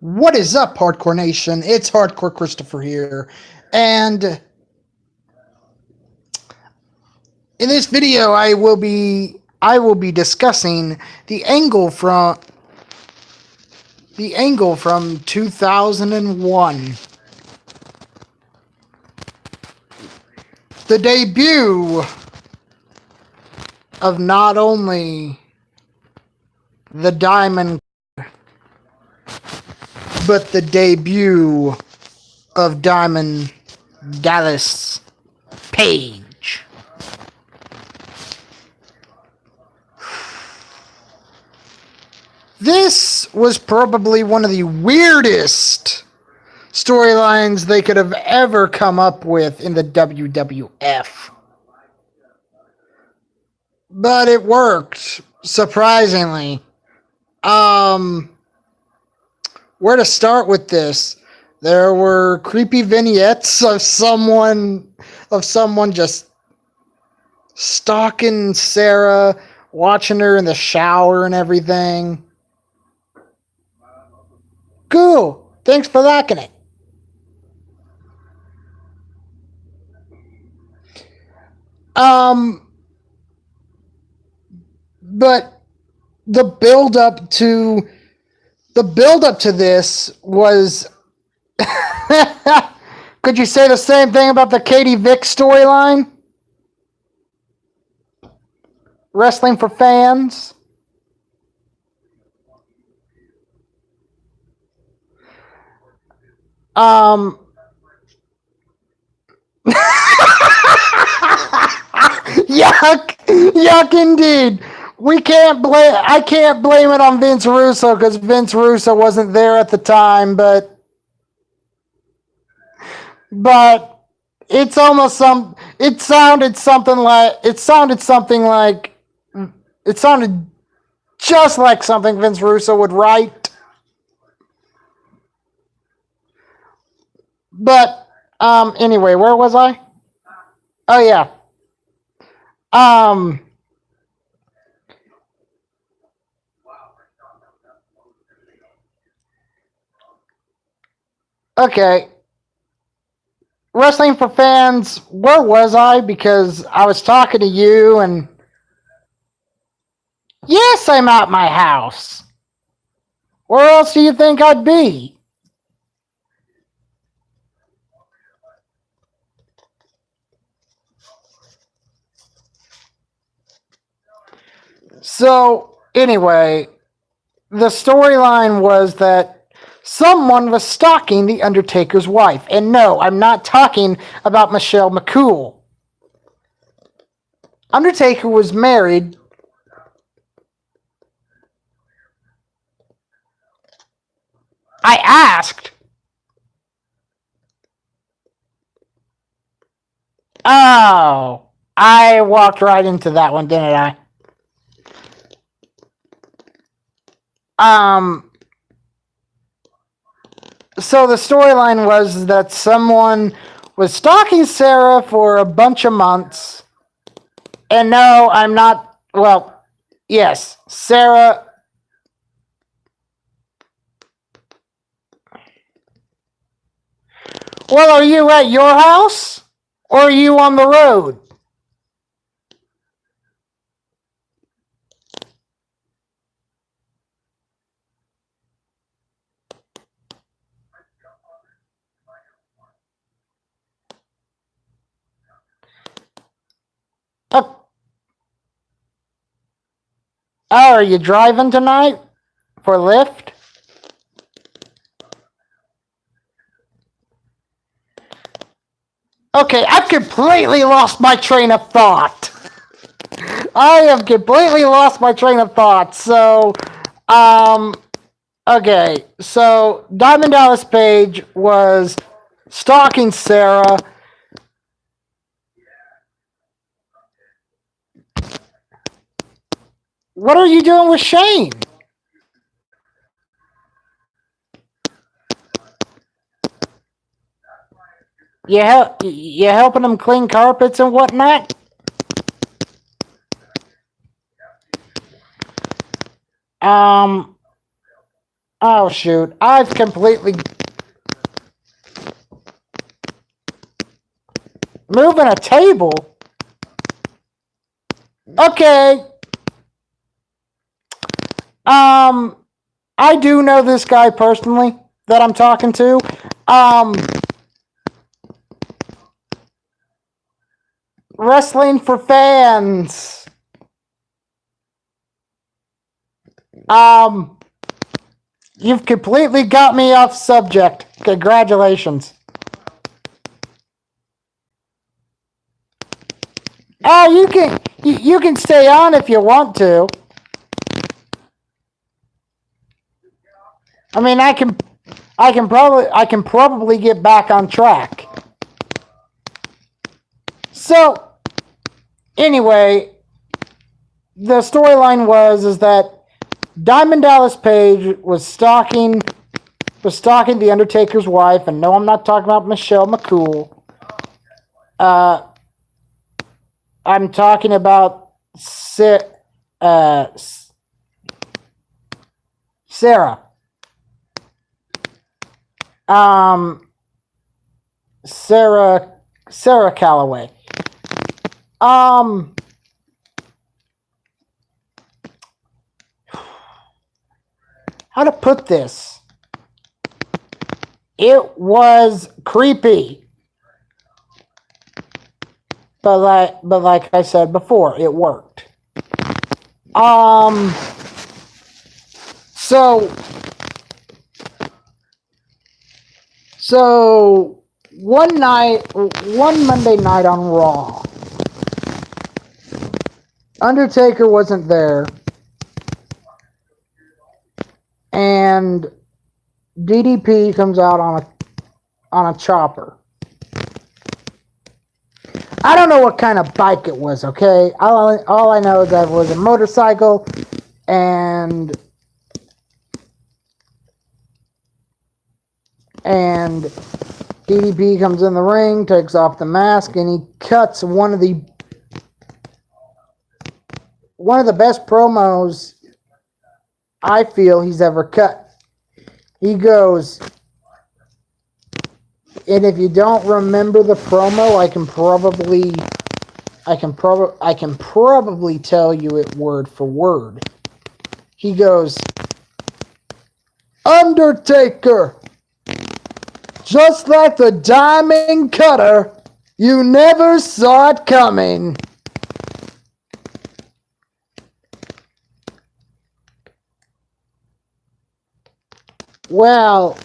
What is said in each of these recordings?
What is up, Hardcore Nation? It's Hardcore Christopher here, and in this video, I will be discussing the angle from 2001, the debut of not only the Diamond, but the debut of Diamond Dallas Page. This was probably one of the weirdest storylines they could have ever come up with in the WWF. But it worked, surprisingly. Where to start with this? There were creepy vignettes of someone just stalking Sarah, watching her in the shower and everything. Cool. Thanks for liking it. But the build up to this was could you say the same thing about the Katie Vick storyline? Wrestling for fans. Yuck indeed. I can't blame it on Vince Russo because Vince Russo wasn't there at the time, but it's almost it sounded just like something Vince Russo would write. But anyway, where was I? Oh yeah. Okay. Wrestling for fans, where was I? Because I was talking to you, and yes, I'm at my house. Where else do you think I'd be? So, anyway, the storyline was that someone was stalking The Undertaker's wife. And no, I'm not talking about Michelle McCool. Undertaker was married. I asked. Oh, I walked right into that one, didn't I? So the storyline was that someone was stalking Sarah for a bunch of months. And no, I'm not, well, yes, Sarah. Well, are you at your house? Or are you on the road? Oh, are you driving tonight for Lyft? Okay, I've completely lost my train of thought. I have completely lost my train of thought. So, okay. So, Diamond Dallas Page was stalking Sarah. What are you doing with Shane? You helping him clean carpets and whatnot? Um, Oh shoot, I've completely moving a table. Okay. I do know this guy personally that I'm talking to. Wrestling for fans. You've completely got me off subject. Congratulations. Oh, you can stay on if you want to. I mean, I can probably get back on track. So, anyway, the storyline is that Diamond Dallas Page was stalking the Undertaker's wife, and no, I'm not talking about Michelle McCool. I'm talking about Sarah. Sarah Calloway. How to put this? It was creepy. But like I said before, it worked. So one Monday night on Raw, Undertaker wasn't there, and DDP comes out on a chopper. I don't know what kind of bike it was, okay? All I know is that it was a motorcycle, and DDP comes in the ring, takes off the mask, and he cuts one of the best promos I feel he's ever cut. He goes, and if you don't remember the promo, I can probably tell you it word for word. He goes, Undertaker, just like the diamond cutter, you never saw it coming. Well,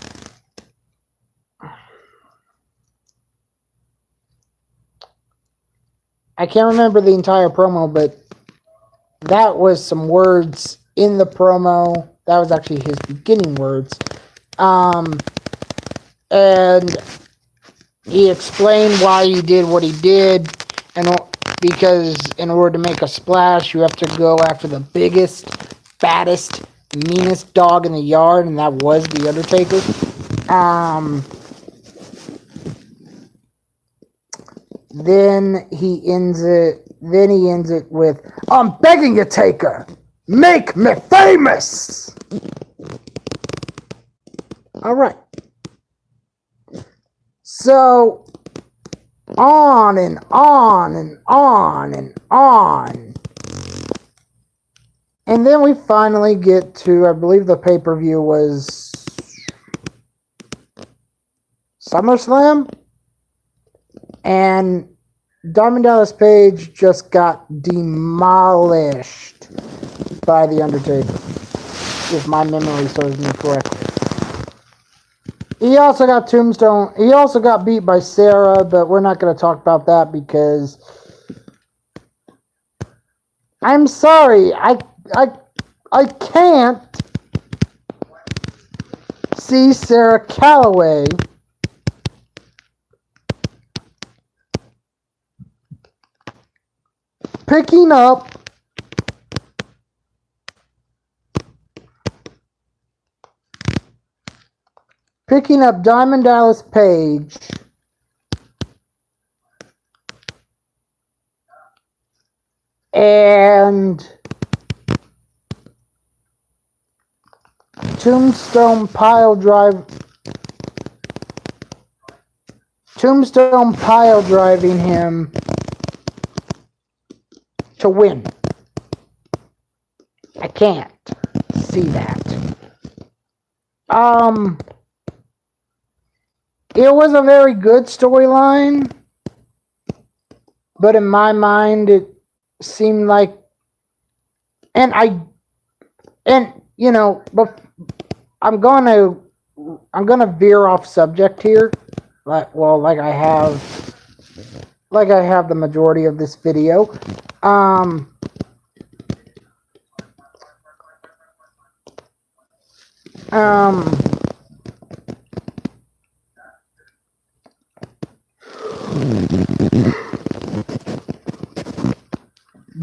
I can't remember the entire promo, but that was some words in the promo. That was actually his beginning words. And he explained why he did what he did, and because in order to make a splash, you have to go after the biggest, fattest, meanest dog in the yard, and that was the Undertaker. Then he ends it with, "I'm begging you, Taker, make me famous." All right. So on and on and on and on. And then we finally get to, I believe the pay-per-view was SummerSlam. And Diamond Dallas Page just got demolished by The Undertaker, if my memory serves me correctly. He also got tombstone. He also got beat by Sarah, but we're not going to talk about that because I'm sorry, I can't see Sarah Calloway picking up Diamond Dallas Page and Tombstone pile driving him to win. I can't see that. It was a very good storyline, but in my mind, it seemed like, but I'm gonna veer off subject here, like I have the majority of this video.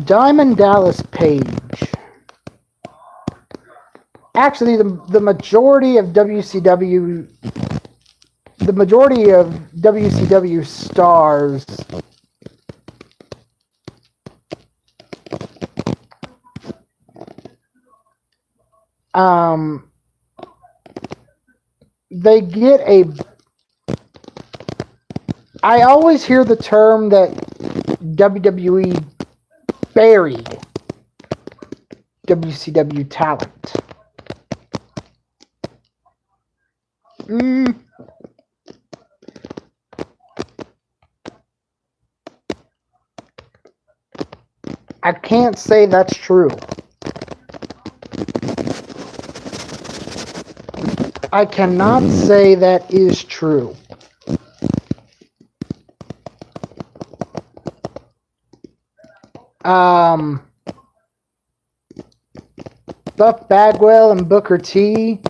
Diamond Dallas Page. Actually, the majority of WCW stars they get I always hear the term that WWE buried WCW talent. I can't say that's true. I cannot say that is true. Buff Bagwell and Booker T.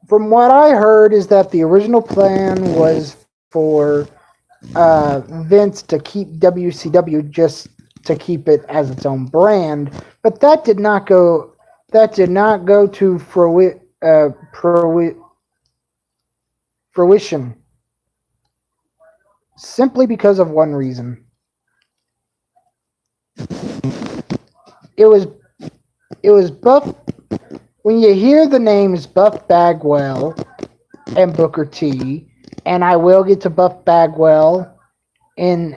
From what I heard is that the original plan was for Vince to keep WCW just to keep it as its own brand, but that did not go to fruition. Simply because of one reason. It was Buff. When you hear the names Buff Bagwell and Booker T, and I will get to Buff Bagwell in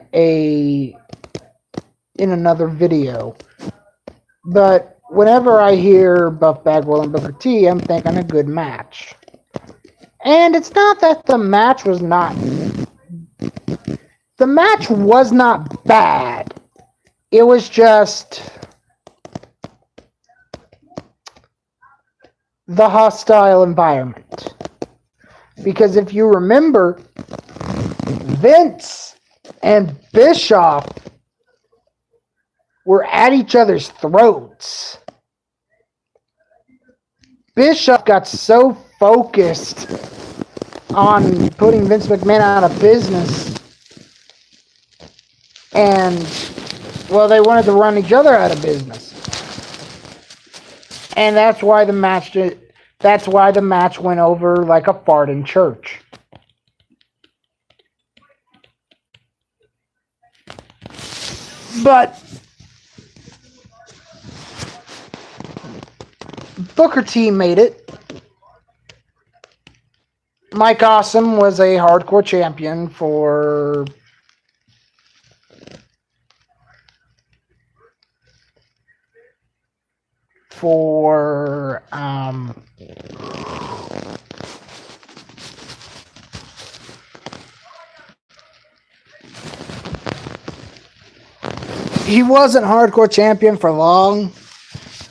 another video, but whenever I hear Buff Bagwell and Booker T, I'm thinking a good match. And it's not that the match was not bad. It was just the hostile environment. Because if you remember, Vince and Bischoff were at each other's throats. Bischoff got so focused on putting Vince McMahon out of business, and they wanted to run each other out of business. And that's why the match went over like a fart in church. But Booker T made it. Mike Awesome was a hardcore champion for he wasn't hardcore champion for long,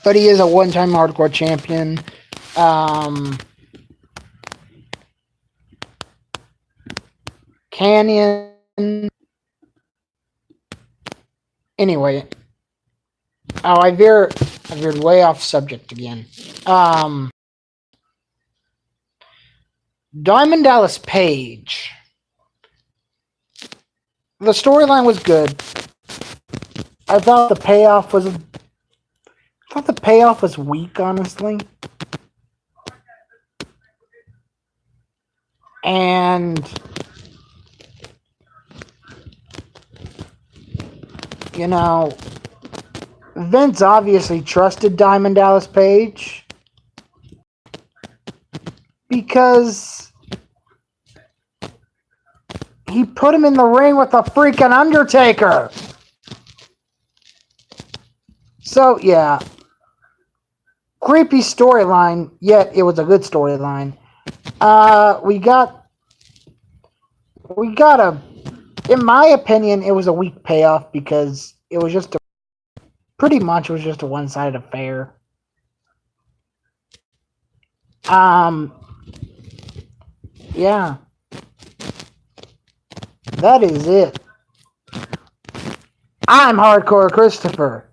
but he is a one-time hardcore champion. Canyon. Anyway. Oh, I veered way off subject again. Diamond Dallas Page. The storyline was good. I thought the payoff was weak, honestly. And you know, Vince obviously trusted Diamond Dallas Page because he put him in the ring with a freaking Undertaker. So, yeah. Creepy storyline, yet it was a good storyline. We got a, in my opinion, it was a weak payoff because it was just pretty much was just a one-sided affair. Yeah. That is it. I'm Hardcore Christopher.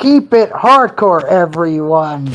Keep it hardcore, everyone.